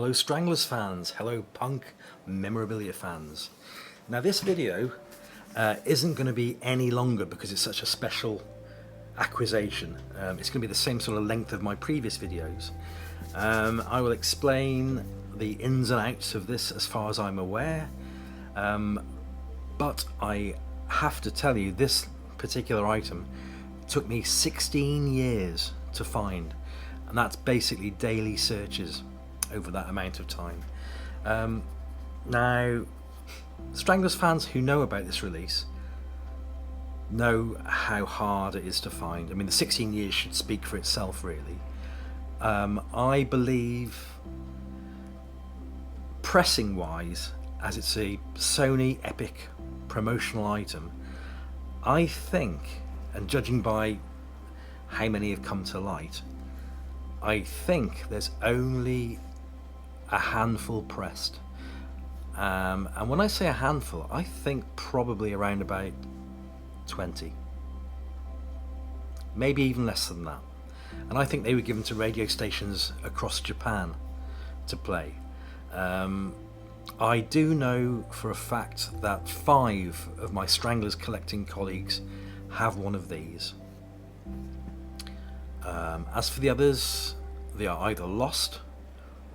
Hello Stranglers fans, hello punk memorabilia fans. Now this video isn't going to be any longer because it's such a special acquisition. It's going to be the same sort of length of my previous videos. I will explain the ins and outs of this as far as I'm aware, but I have to tell you this particular item took me 16 years to find, and that's basically daily searches over that amount of time. Now, Stranglers fans who know about this release know how hard it is to find. I mean, the 16 years should speak for itself, really. I believe, pressing wise, as it's a Sony Epic promotional item, I think, and judging by how many have come to light, I think there's only a handful pressed. And when I say a handful, I think probably around about 20. Maybe even less than that. And I think they were given to radio stations across Japan to play. I do know for a fact that 5 of my Stranglers collecting colleagues have one of these. As for the others, they are either lost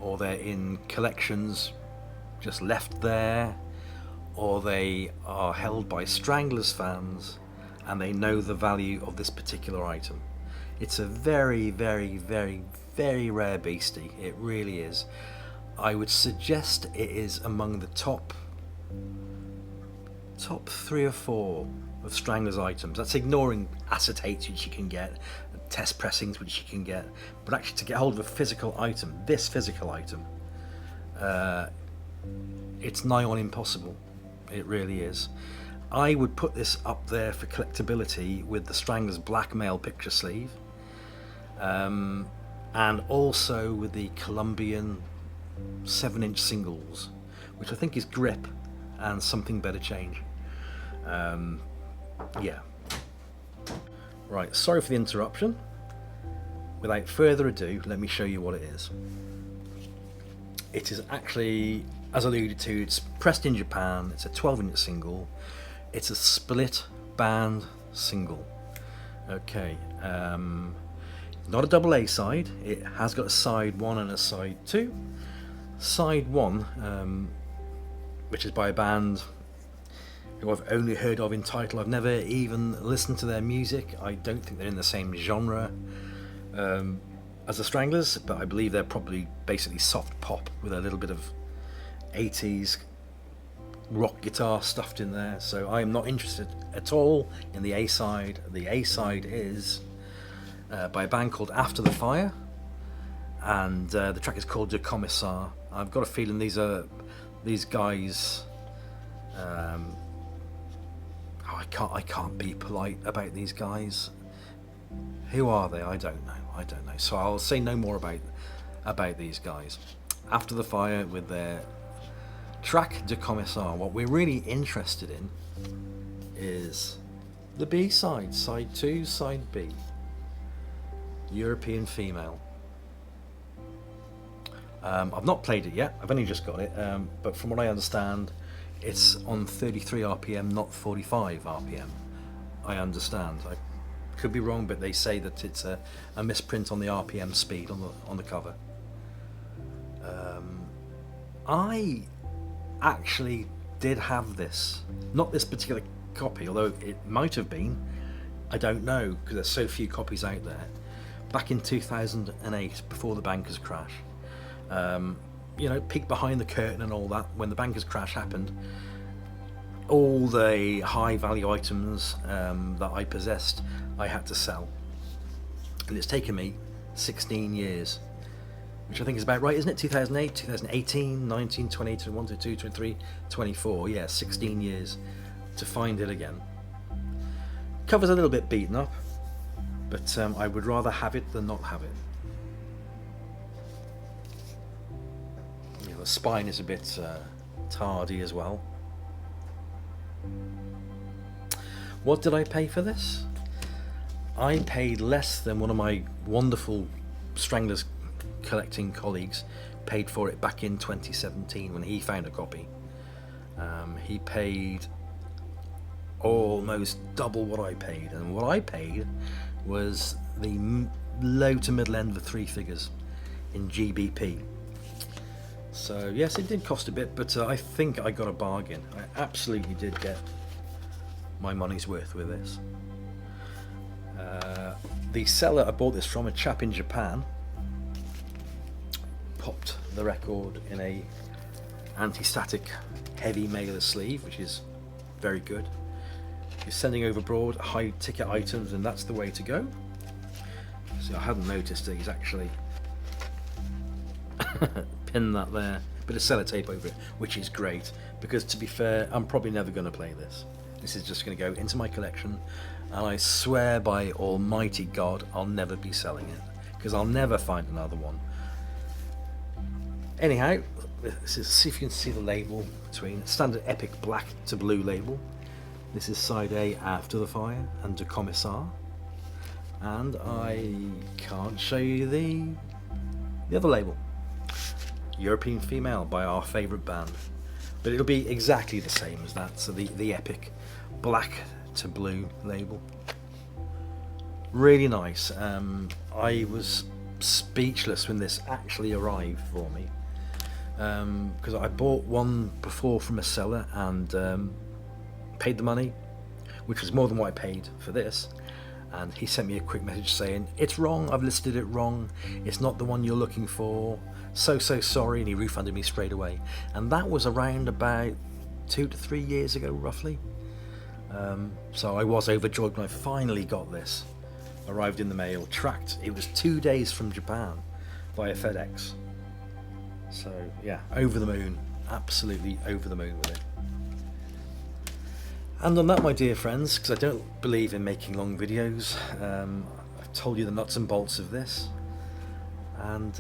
or they're in collections just left there, or they are held by Stranglers fans and they know the value of this particular item. It's a very, very, very, very rare beastie. It really is. I would suggest it is among the top 3 or 4 of Stranglers items. That's ignoring acetates which you can get, test pressings which you can get, but actually to get hold of a physical item, this physical item, it's nigh on impossible. It really is. I would put this up there for collectability with the Stranglers Blackmail picture sleeve, and also with the Colombian 7-inch singles, which I think is grip and something better change. Yeah. Right, sorry for the interruption. Without further ado, let me show you what it is. It is actually, as alluded to, it's pressed in Japan. It's a 12-inch single. It's a split band single. Okay, not a double A side. It has got a side 1 and a side 2. Side 1, which is by a band who I've only heard of in title. I've never even listened to their music. I don't think they're in the same genre as the Stranglers, but I believe they're probably basically soft pop with a little bit of 80s rock guitar stuffed in there. So I am not interested at all in the A side. The A side is by a band called After the Fire, and the track is called De Commissar. I've got a feeling these guys. I can't be polite about these guys. Who are they? I don't know. So I'll say no more about these guys. After the Fire with their track De Commissar. What we're really interested in is the B side, side 2, side B. European Female. I've not played it yet. I've only just got it, but from what I understand, it's on 33 RPM, not 45 RPM. I understand. I could be wrong, but they say that it's a misprint on the RPM speed on the cover. I actually did have this, not this particular copy, although it might have been. I don't know, because there's so few copies out there. Back in 2008, before the bankers crash. You know, peek behind the curtain and all that. When the bankers crash happened, all the high value items that I possessed, I had to sell, and it's taken me 16 years, which I think is about right, isn't it? 2008, 2018, 19, 20, 21, 22, 23, 24. Yeah, 16 years to find it again. Cover's a little bit beaten up, but I would rather have it than not have it. The spine is a bit tardy as well. What did I pay for this? I paid less than one of my wonderful Stranglers collecting colleagues paid for it back in 2017 when he found a copy. He paid almost double what I paid, and what I paid was the low to middle end of 3 figures in GBP. So yes, it did cost a bit, but I think I got a bargain. I absolutely did get my money's worth with this. The seller I bought this from, a chap in Japan, popped the record in a anti-static heavy mailer sleeve, which is very good. You're sending over broad high ticket items, and that's the way to go. So I hadn't noticed that he's actually pinned that there, bit of sellotape over it, which is great, because to be fair, I'm probably never going to play this. This is just going to go into my collection, and I swear by almighty God I'll never be selling it, because I'll never find another one. Anyhow, this is, see if you can see the label between standard epic black to blue label. This is side A, After the Fire, and De Commissar. And I can't show you the other label, European Female by our favourite band, but it'll be exactly the same as that. So the epic black to blue label, really nice. I was speechless when this actually arrived for me, because I bought one before from a seller and paid the money, which was more than what I paid for this, and he sent me a quick message saying, it's wrong, I've listed it wrong, it's not the one you're looking for, so sorry, and he refunded me straight away. And that was around about 2 to 3 years ago roughly. So I was overjoyed when I finally got this. Arrived in the mail, tracked, it was 2 days from Japan via FedEx. So yeah, over the moon, absolutely over the moon with it. And on that, my dear friends, because I don't believe in making long videos, I've told you the nuts and bolts of this, and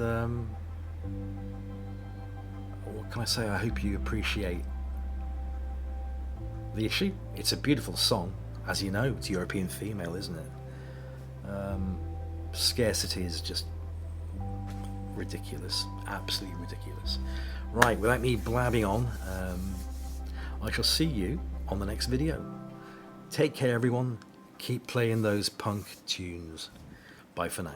what can I say, I hope you appreciate the issue. It's a beautiful song, as you know, it's European Female, isn't it? Scarcity is just ridiculous, absolutely ridiculous. Right, without me blabbing on, I shall see you on the next video. Take care everyone, keep playing those punk tunes. Bye for now.